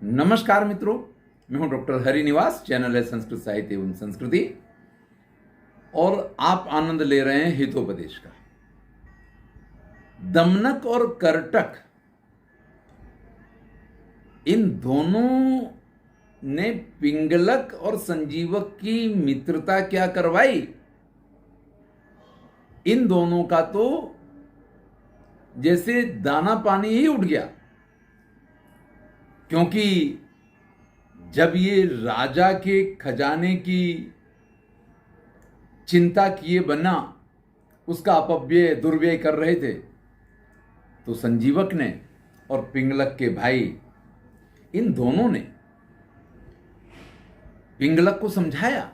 नमस्कार मित्रों, मैं हूं डॉक्टर हरिनिवास। चैनल है संस्कृत साहित्य एवं संस्कृति और आप आनंद ले रहे हैं हितोपदेश का। दमनक और करटक, इन दोनों ने पिंगलक और संजीवक की मित्रता क्या करवाई। इन दोनों का तो जैसे दाना पानी ही उठ गया, क्योंकि जब ये राजा के खजाने की चिंता किए बिना उसका अपव्यय दुर्व्यय कर रहे थे, तो संजीवक ने और पिंगलक के भाई, इन दोनों ने पिंगलक को समझाया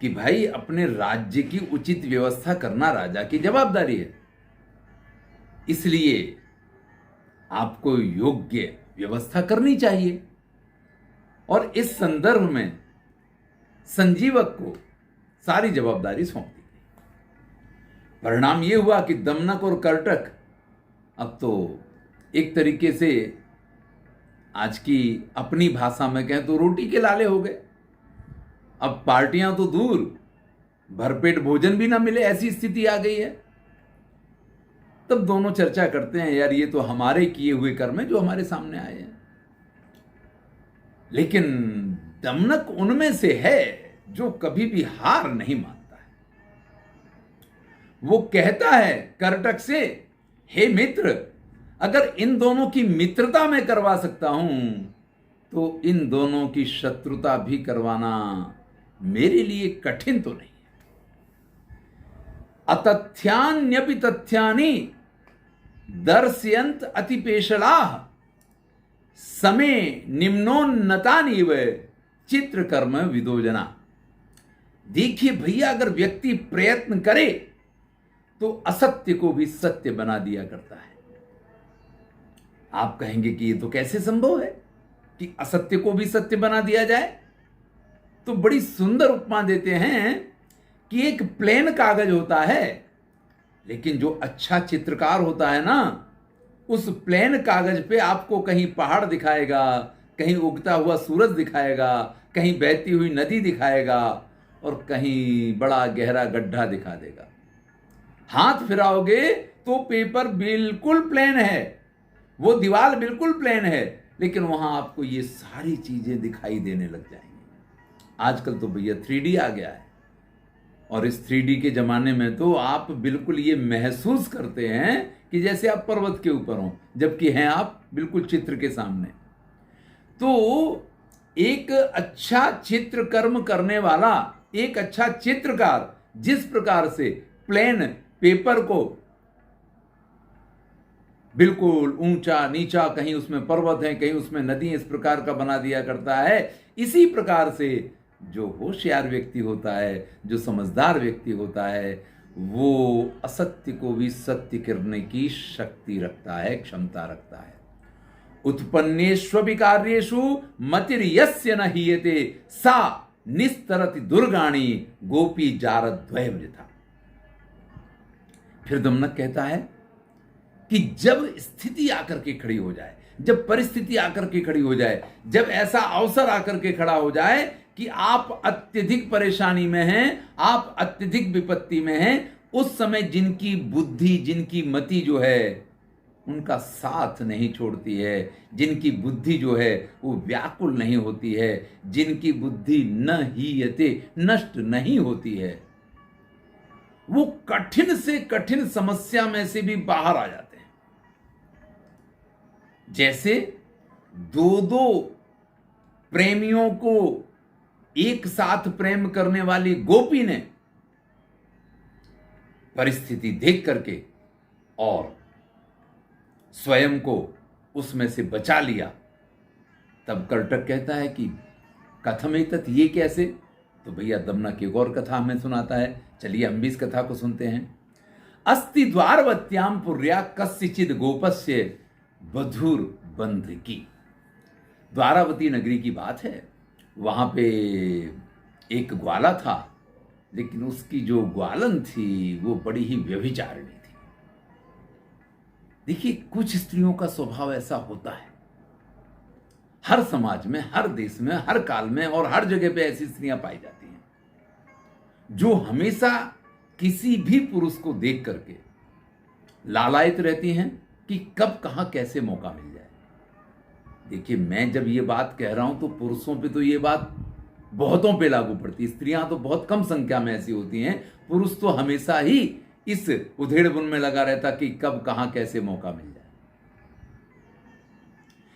कि भाई अपने राज्य की उचित व्यवस्था करना राजा की जवाबदारी है, इसलिए आपको योग्य व्यवस्था करनी चाहिए। और इस संदर्भ में संजीवक को सारी जवाबदारी सौंप दी गई। परिणाम यह हुआ कि दमनक और करटक अब तो एक तरीके से आज की अपनी भाषा में कहें तो रोटी के लाले हो गए। अब पार्टियां तो दूर, भरपेट भोजन भी ना मिले, ऐसी स्थिति आ गई है। तब दोनों चर्चा करते हैं, यार ये तो हमारे किए हुए कर्म है जो हमारे सामने आए हैं। लेकिन दमनक उनमें से है जो कभी भी हार नहीं मानता है। वो कहता है करटक से, हे मित्र, अगर इन दोनों की मित्रता मैं करवा सकता हूं तो इन दोनों की शत्रुता भी करवाना मेरे लिए कठिन तो नहीं है। अतथ्यान्यपि तथ्यानि दर्शयंत अतिपेशलाः समे निम्नोन्नतानिव चित्रकर्म विदोजना। देखिए भैया, अगर व्यक्ति प्रयत्न करे तो असत्य को भी सत्य बना दिया करता है। आप कहेंगे कि ये तो कैसे संभव है कि असत्य को भी सत्य बना दिया जाए। तो बड़ी सुंदर उपमा देते हैं कि एक प्लेन कागज होता है, लेकिन जो अच्छा चित्रकार होता है ना, उस प्लेन कागज पे आपको कहीं पहाड़ दिखाएगा, कहीं उगता हुआ सूरज दिखाएगा, कहीं बहती हुई नदी दिखाएगा और कहीं बड़ा गहरा गड्ढा दिखा देगा। हाथ फिराओगे तो पेपर बिल्कुल प्लेन है, वो दीवार बिल्कुल प्लेन है, लेकिन वहां आपको ये सारी चीजें दिखाई देने लग जाएंगी। आजकल तो भैया 3D आ गया है, और इस 3D के जमाने में तो आप बिल्कुल ये महसूस करते हैं कि जैसे आप पर्वत के ऊपर हो, जबकि हैं आप बिल्कुल चित्र के सामने। तो एक अच्छा चित्रकर्म करने वाला, एक अच्छा चित्रकार जिस प्रकार से प्लेन पेपर को बिल्कुल ऊंचा नीचा, कहीं उसमें पर्वत है, कहीं उसमें नदी, इस प्रकार का बना दिया करता है, इसी प्रकार से जो होशियार व्यक्ति होता है, जो समझदार व्यक्ति होता है, वो असत्य को भी सत्य करने की शक्ति रखता है, क्षमता रखता है। उत्पन्नेष्वपि कार्येषु मतिर्यस्य न हीयते सा निस्तरति दुर्गाणी गोपी जारद्वय वृथा। फिर दमनक कहता है कि जब स्थिति आकर के खड़ी हो जाए, जब परिस्थिति आकर के खड़ी हो जाए, जब ऐसा अवसर आकर के खड़ा हो जाए कि आप अत्यधिक परेशानी में हैं, आप अत्यधिक विपत्ति में हैं, उस समय जिनकी बुद्धि, जिनकी मति जो है उनका साथ नहीं छोड़ती है, जिनकी बुद्धि जो है वो व्याकुल नहीं होती है, जिनकी बुद्धि न हीयते, नष्ट नहीं होती है, वो कठिन से कठिन समस्या में से भी बाहर आ जाते हैं। जैसे दो दो प्रेमियों को एक साथ प्रेम करने वाली गोपी ने परिस्थिति देख करके और स्वयं को उसमें से बचा लिया। तब करटक कहता है कि कथमेतत, ये कैसे? तो भैया दमनक एक और कथा हमें सुनाता है। चलिए हम भी इस कथा को सुनते हैं। अस्ति द्वारवत्याम पुर्या कस्यचिद गोपस्य बधुर बंध की। द्वारावती नगरी की बात है। वहां पे एक ग्वाला था, लेकिन उसकी जो ग्वालन थी वो बड़ी ही व्यभिचारिणी थी। देखिए, कुछ स्त्रियों का स्वभाव ऐसा होता है हर समाज में, हर देश में, हर काल में और हर जगह पे ऐसी स्त्रियां पाई जाती हैं जो हमेशा किसी भी पुरुष को देख करके लालायित रहती हैं कि कब कहां कैसे मौका मिल जाए। देखिए, मैं जब ये बात कह रहा हूं तो पुरुषों पे तो ये बात बहुतों पे लागू पड़ती है, स्त्रियां तो बहुत कम संख्या में ऐसी होती हैं। पुरुष तो हमेशा ही इस उधेड़बुन में लगा रहता कि कब कहां कैसे मौका मिल जाए।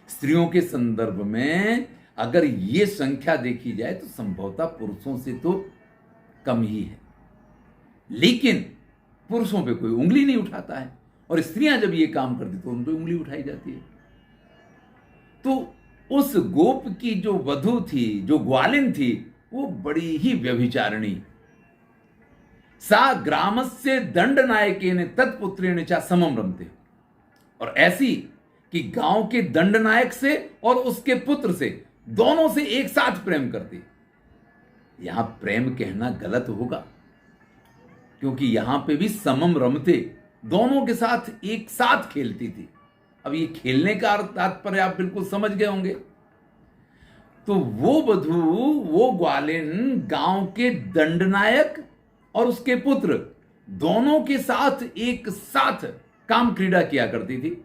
स्त्रियों के संदर्भ में अगर ये संख्या देखी जाए तो संभवतः पुरुषों से तो कम ही है, लेकिन पुरुषों पे कोई उंगली नहीं उठाता है और स्त्रियां जब ये काम करती तो उन पे उंगली उठाई जाती है। तो उस गोप की जो वधू थी, जो ग्वालिन थी, वो बड़ी ही व्यभिचारिणी। सा ग्रामस्य दंड नायकेन तत्पुत्रेण च समम रमते, और ऐसी कि गांव के दंड नायक से और उसके पुत्र से, दोनों से एक साथ प्रेम करती। यहां प्रेम कहना गलत होगा, क्योंकि यहां पे भी समम रमते, दोनों के साथ एक साथ खेलती थी। अब ये खेलने का तात्पर्य आप बिल्कुल समझ गए होंगे। तो वो वधू, वो ग्वालिन गांव के दंडनायक और उसके पुत्र दोनों के साथ एक साथ काम क्रीड़ा किया करती थी।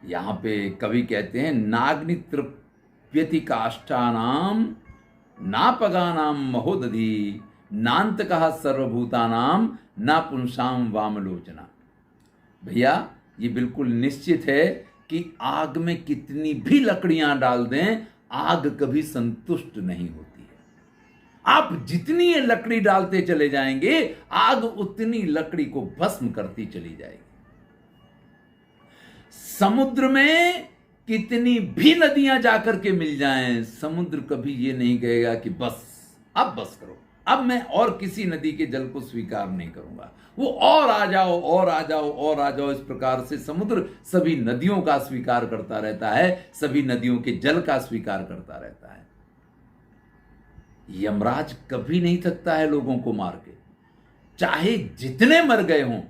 यहां पे कवि कहते हैं, नाग्नि तृप्यति काष्ठानाम नापगानाम महोदधि नान्तकः सर्वभूतानाम ना पुंसाम वामलोचना। भैया, ये बिल्कुल निश्चित है कि आग में कितनी भी लकड़ियां डाल दें, आग कभी संतुष्ट नहीं होती है। आप जितनी ये लकड़ी डालते चले जाएंगे, आग उतनी लकड़ी को भस्म करती चली जाएगी। समुद्र में कितनी भी नदियां जाकर के मिल जाएं, समुद्र कभी ये नहीं कहेगा कि बस, अब बस करो, अब मैं और किसी नदी के जल को स्वीकार नहीं करूंगा। वो और आ जाओ, और आ जाओ, और आ जाओ, इस प्रकार से समुद्र सभी नदियों का स्वीकार करता रहता है, सभी नदियों के जल का स्वीकार करता रहता है। यमराज कभी नहीं थकता है लोगों को मार के, चाहे जितने मर गए हों,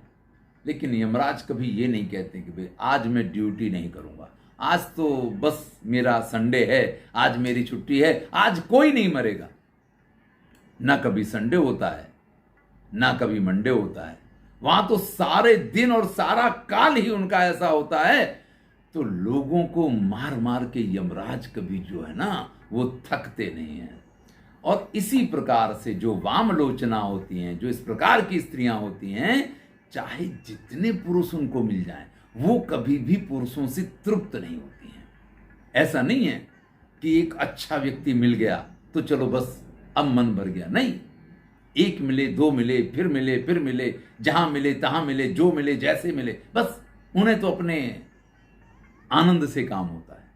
लेकिन यमराज कभी ये नहीं कहते कि भाई आज मैं ड्यूटी नहीं करूंगा, आज तो बस मेरा संडे है, आज मेरी छुट्टी है, आज कोई नहीं मरेगा। ना कभी संडे होता है, ना कभी मंडे होता है। वहां तो सारे दिन और सारा काल ही उनका ऐसा होता है। तो लोगों को मार मार के यमराज कभी जो है ना, वो थकते नहीं हैं। और इसी प्रकार से जो वामलोचना होती हैं, जो इस प्रकार की स्त्रियां होती हैं, चाहे जितने पुरुष उनको मिल जाएं, वो कभी भी पुरुषों से तृप्त नहीं होती हैं। ऐसा नहीं है कि एक अच्छा व्यक्ति मिल गया तो चलो बस अब मन भर गया, नहीं। एक मिले, दो मिले, फिर मिले, फिर मिले, जहां मिले तहां मिले, जो मिले जैसे मिले, बस उन्हें तो अपने आनंद से काम होता है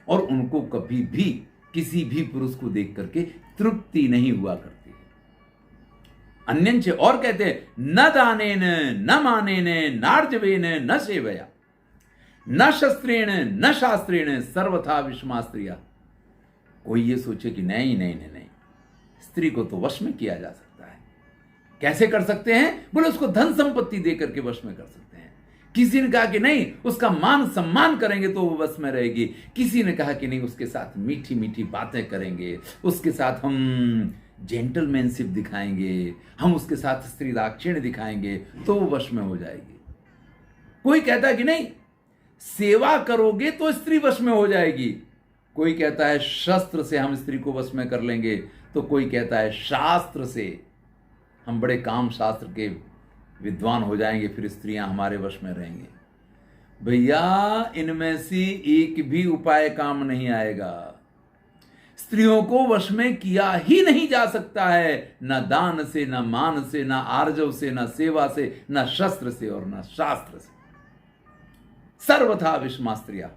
और उनको कभी भी किसी भी पुरुष को देख करके तृप्ति नहीं हुआ करती है। अन्यंच और कहते हैं, न दानेन न मानेन नार्जवेन न सेवया न शस्त्रेण न शास्त्रेण सर्वथा विषमास्त्रिया। कोई ये सोचे कि नहीं नहीं नहीं नहीं, स्त्री को तो वश में किया जा सकता है। कैसे कर सकते हैं? बोले उसको धन संपत्ति देकर के वश में कर सकते हैं। किसी ने कहा कि नहीं, उसका मान सम्मान करेंगे तो वो वश में रहेगी। किसी ने कहा कि नहीं, उसके साथ मीठी मीठी बातें करेंगे, उसके साथ हम जेंटलमैनशिप दिखाएंगे, हम उसके साथ स्त्री दाक्षिण्य दिखाएंगे तो वो वश में हो जाएगी। कोई कहता है कि नहीं, सेवा करोगे तो स्त्री वश में हो जाएगी। कोई कहता है शस्त्र से हम स्त्री को वश में कर लेंगे, तो कोई कहता है शास्त्र से हम बड़े काम शास्त्र के विद्वान हो जाएंगे, फिर स्त्रियां हमारे वश में रहेंगी। भैया, इनमें से एक भी उपाय काम नहीं आएगा। स्त्रियों को वश में किया ही नहीं जा सकता है, न दान से, न मान से, न आर्जव से, न सेवा से, न शस्त्र से और न शास्त्र से। सर्वथा विषमास्त्रिया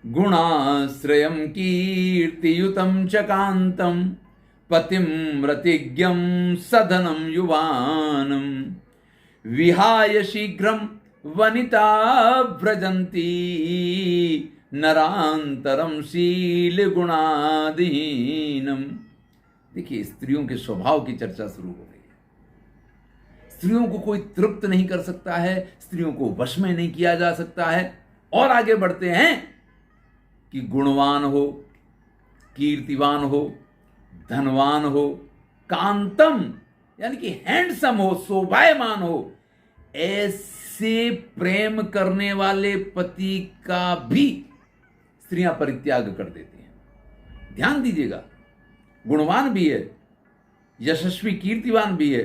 गुणाश्रयम कीर्तियुतम च कांतम पतिम रतिज्ञम सदनम युवानम विहाय शीघ्रम वनिता व्रजंती नरांतरम शील गुणादीनम। देखिए, स्त्रियों के स्वभाव की चर्चा शुरू हो गई है। स्त्रियों को कोई तृप्त नहीं कर सकता है, स्त्रियों को वश में नहीं किया जा सकता है। और आगे बढ़ते हैं कि गुणवान हो, कीर्तिवान हो, धनवान हो, कांतम यानी कि हैंडसम हो, शोभायमान हो, ऐसे प्रेम करने वाले पति का भी स्त्रियां परित्याग कर देती हैं। ध्यान दीजिएगा, गुणवान भी है, यशस्वी कीर्तिवान भी है,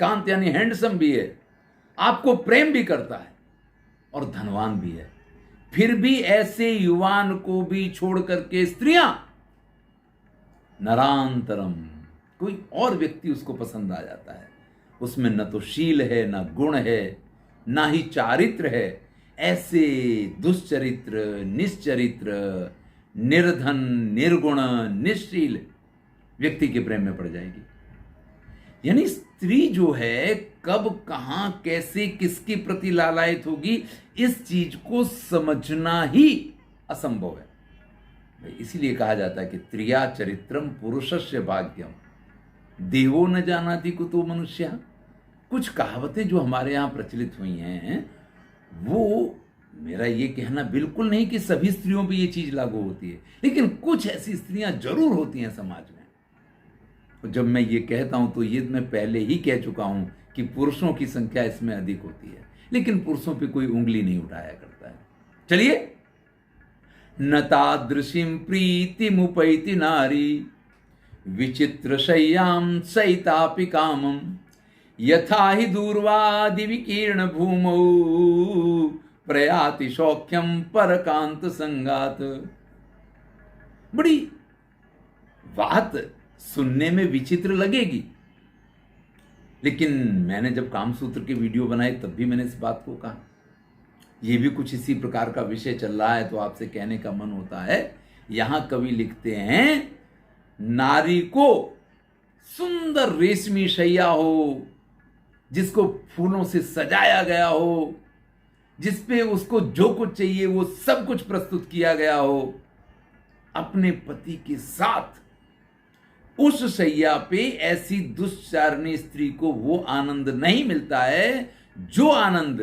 कांत यानी हैंडसम भी है, आपको प्रेम भी करता है और धनवान भी है, फिर भी ऐसे युवान को भी छोड़ करके स्त्रियां नरांतरम कोई और व्यक्ति उसको पसंद आ जाता है, उसमें न तो शील है, न गुण है, ना ही चारित्र है, ऐसे दुष्चरित्र, निश्चरित्र, निर्धन, निर्गुण, निश्शील व्यक्ति के प्रेम में पड़ जाएगी। यानी स्त्री जो है कब, कहां, कैसे, किसके प्रति लालायित होगी, इस चीज को समझना ही असंभव है। इसीलिए कहा जाता है कि त्रिया चरित्रम पुरुषस्य भाग्यम देवो न जानाति कुतो मनुष्य। कुछ कहावतें जो हमारे यहां प्रचलित हुई हैं, वो मेरा ये कहना बिल्कुल नहीं कि सभी स्त्रियों पे ये चीज लागू होती है, लेकिन कुछ ऐसी स्त्रियां जरूर होती हैं समाज में। तो जब मैं ये कहता हूं तो ये मैं पहले ही कह चुका हूं कि पुरुषों की संख्या इसमें अधिक होती है, लेकिन पुरुषों पे कोई उंगली नहीं उठाया करता है। चलिए, न तादृशीं प्रीतिमुपैति नारी विचित्र शय्यां सैतापि कामं यथा हि दूर्वादि विकीर्ण भूमौ प्रयाति सौख्यम परकांत संगात। बड़ी बात सुनने में विचित्र लगेगी, लेकिन मैंने जब कामसूत्र के वीडियो बनाए तब भी मैंने इस बात को कहा। यह भी कुछ इसी प्रकार का विषय चल रहा है तो आपसे कहने का मन होता है। यहां कवि लिखते हैं, नारी को सुंदर रेशमी शैया हो, जिसको फूलों से सजाया गया हो, जिसपे उसको जो कुछ चाहिए वो सब कुछ प्रस्तुत किया गया हो, अपने पति के साथ उस शैया पे ऐसी दुष्चारणी स्त्री को वो आनंद नहीं मिलता है जो आनंद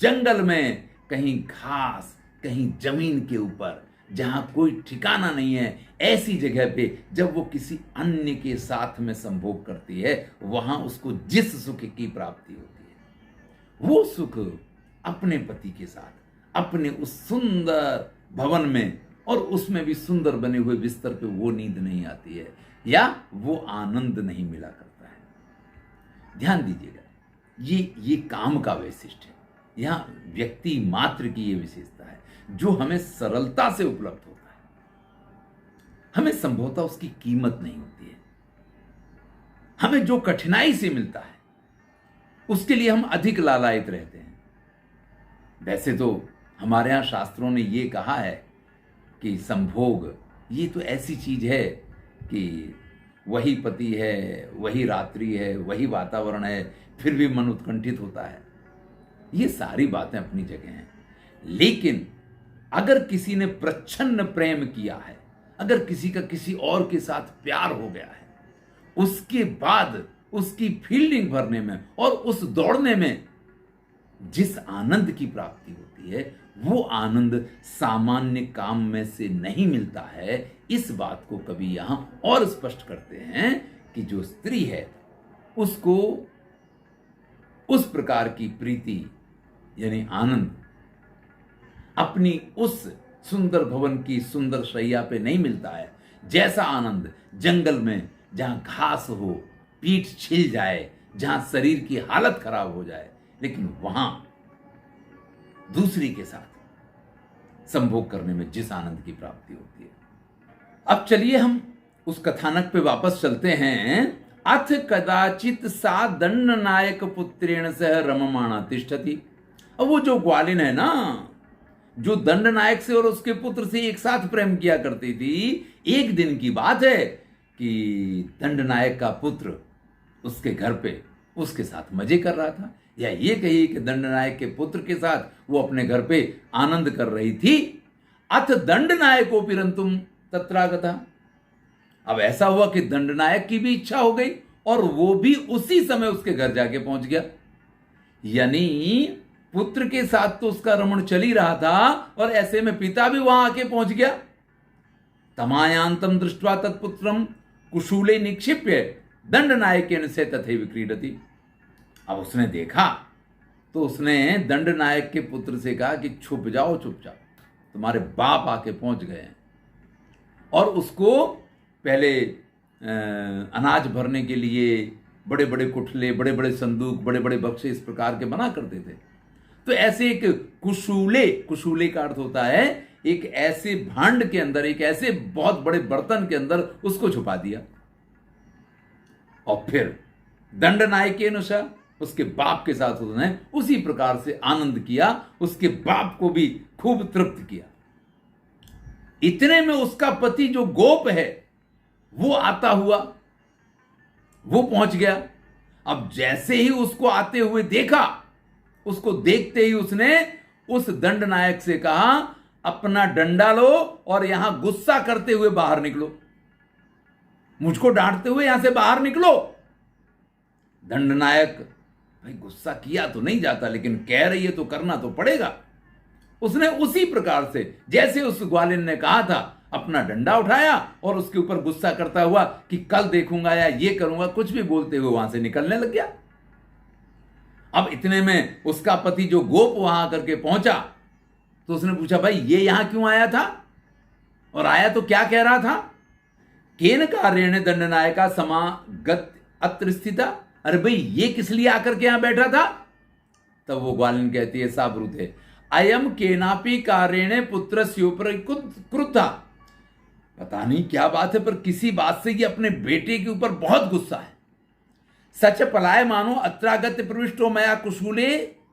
जंगल में कहीं घास, कहीं जमीन के ऊपर, जहां कोई ठिकाना नहीं है, ऐसी जगह पे जब वो किसी अन्य के साथ में संभोग करती है, वहां उसको जिस सुख की प्राप्ति होती है, वो सुख अपने पति के साथ, अपने उस सुंदर भवन में, और उसमें भी सुंदर बने हुए बिस्तर पे वो नींद नहीं आती है, या वो आनंद नहीं मिला करता है। ध्यान दीजिएगा, ये काम का वैशिष्ट है। यहां व्यक्ति मात्र की ये विशेषता है जो हमें सरलता से उपलब्ध होता है, हमें संभवतः उसकी कीमत नहीं होती है। हमें जो कठिनाई से मिलता है उसके लिए हम अधिक लालायित रहते हैं। वैसे तो हमारे यहां शास्त्रों ने ये कहा है कि संभोग ये तो ऐसी चीज है कि वही पति है, वही रात्रि है, वही वातावरण है, फिर भी मन उत्कंठित होता है। ये सारी बातें अपनी जगह हैं, लेकिन अगर किसी ने प्रच्छन्न प्रेम किया है, अगर किसी का किसी और के साथ प्यार हो गया है, उसके बाद उसकी फील्डिंग भरने में और उस दौड़ने में जिस आनंद की प्राप्ति होती है, वो आनंद सामान्य काम में से नहीं मिलता है। इस बात को कवि यहां और स्पष्ट करते हैं कि जो स्त्री है उसको उस प्रकार की प्रीति यानी आनंद अपनी उस सुंदर भवन की सुंदर शैया पे नहीं मिलता है, जैसा आनंद जंगल में जहां घास हो, पीठ छिल जाए, जहां शरीर की हालत खराब हो जाए, लेकिन वहां दूसरी के साथ संभोग करने में जिस आनंद की प्राप्ति होती है। अब चलिए हम उस कथानक पे वापस चलते हैं। अथ कदाचित सा दंड नायक पुत्रेण सह रममाणा तिष्ठति। अब वो जो ग्वालिन है ना, जो दंड नायक से और उसके पुत्र से एक साथ प्रेम किया करती थी, एक दिन की बात है कि दंड नायक का पुत्र उसके घर पे उसके साथ मजे कर रहा था, या ये कहिए कि दंड नायक के पुत्र के साथ वो अपने घर पे आनंद कर रही थी। अथ दंड नायको पिरंतुम तत्रागता। अब ऐसा हुआ कि दंड नायक की भी इच्छा हो गई और वो भी उसी समय उसके घर जाके पहुंच गया। यानी पुत्र के साथ तो उसका रमण चल ही रहा था और ऐसे में पिता भी वहां आके पहुंच गया। तमायांतम दृष्ट्वा तत्पुत्रम कुशूले निक्षिप्य दंडनायकेन से तथैव क्रीडति। अब उसने देखा तो उसने दंडनायक के पुत्र से कहा कि छुप जाओ चुपचाप, तुम्हारे बाप आके पहुंच गए हैं। और उसको पहले अनाज भरने के लिए बड़े बड़े कुठले, बड़े बड़े संदूक, बड़े बड़े बक्से इस प्रकार के बना करते थे। तो ऐसे एक कुशूले, कुशूले का अर्थ होता है एक ऐसे भांड के अंदर, एक ऐसे बहुत बड़े बर्तन के अंदर उसको छुपा दिया। और फिर दंडनायकेन, उसके बाप के साथ उसने उसी प्रकार से आनंद किया, उसके बाप को भी खूब तृप्त किया। इतने में उसका पति जो गोप है वो आता हुआ, वो पहुंच गया। अब जैसे ही उसको आते हुए देखा, उसको देखते ही उसने उस दंडनायक से कहा, अपना डंडा लो और यहां गुस्सा करते हुए बाहर निकलो, मुझको डांटते हुए यहां से बाहर निकलो। दंडनायक, भाई गुस्सा किया तो नहीं जाता, लेकिन कह रही है तो करना तो पड़ेगा। उसने उसी प्रकार से जैसे उस ग्वालिन ने कहा था, अपना डंडा उठाया और उसके ऊपर गुस्सा करता हुआ कि कल देखूंगा या ये करूंगा, कुछ भी बोलते हुए वहां से निकलने लग गया। अब इतने में उसका पति जो गोप वहां करके पहुंचा तो उसने पूछा, भाई ये यहां क्यों आया था और आया तो क्या कह रहा था? केन कार्येण दंडनायका समागत अत्र स्थिता। अरे भाई ये किस लिए आकर के यहां बैठा था? तब वो ग्वालिन कहती है, साब्रुते अयम केनापि कार्येण पुत्रस्योपरि क्रुद्धा। पता नहीं क्या बात है, पर किसी बात से ये अपने बेटे के ऊपर बहुत गुस्सा है। सच पलाय मानो अत्रागत्य प्रविष्टो मया कुशूले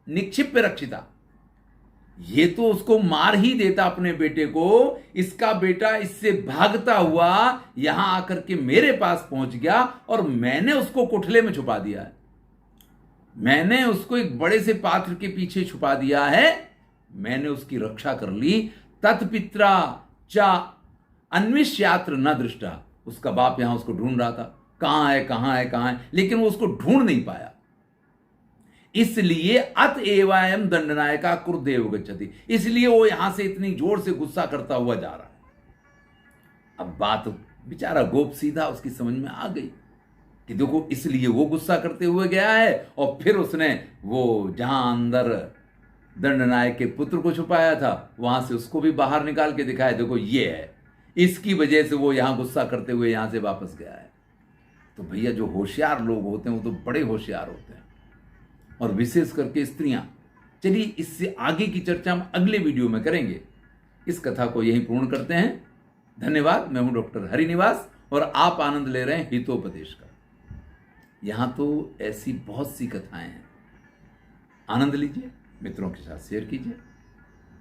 निक्षिप्य रक्षिता। ये तो उसको मार ही देता अपने बेटे को, इसका बेटा इससे भागता हुआ यहां आकर के मेरे पास पहुंच गया और मैंने उसको कुठले में छुपा दिया है। मैंने उसको एक बड़े से पात्र के पीछे छुपा दिया है, मैंने उसकी रक्षा कर ली। तत्पित्रा चा अन्विष्यात्र न दृष्टा। उसका बाप यहां उसको ढूंढ रहा था, कहां है कहां है कहां है, लेकिन वो उसको ढूंढ नहीं पाया। इसलिए अत एवायम दंडनायका क्रुद्धेव गच्छति, इसलिए वो यहां से इतनी जोर से गुस्सा करता हुआ जा रहा है। अब बात बेचारा गोप सीधा उसकी समझ में आ गई कि देखो इसलिए वो गुस्सा करते हुए गया है, और फिर उसने वो जहां अंदर दंडनायक के पुत्र को छुपाया था वहां से उसको भी बाहर निकाल के दिखाया, देखो ये है, इसकी वजह से वो यहां गुस्सा करते हुए यहां से वापस गया है। तो भैया जो होशियार लोग होते हैं वो तो बड़े होशियार होते हैं, और विशेष करके स्त्रियां। चलिए इससे आगे की चर्चा हम अगले वीडियो में करेंगे। इस कथा को यहीं पूर्ण करते हैं। धन्यवाद। मैं हूं डॉक्टर हरिनिवास और आप आनंद ले रहे हैं हितोपदेश का। यहां तो ऐसी बहुत सी कथाएं हैं, आनंद लीजिए, मित्रों के साथ शेयर कीजिए।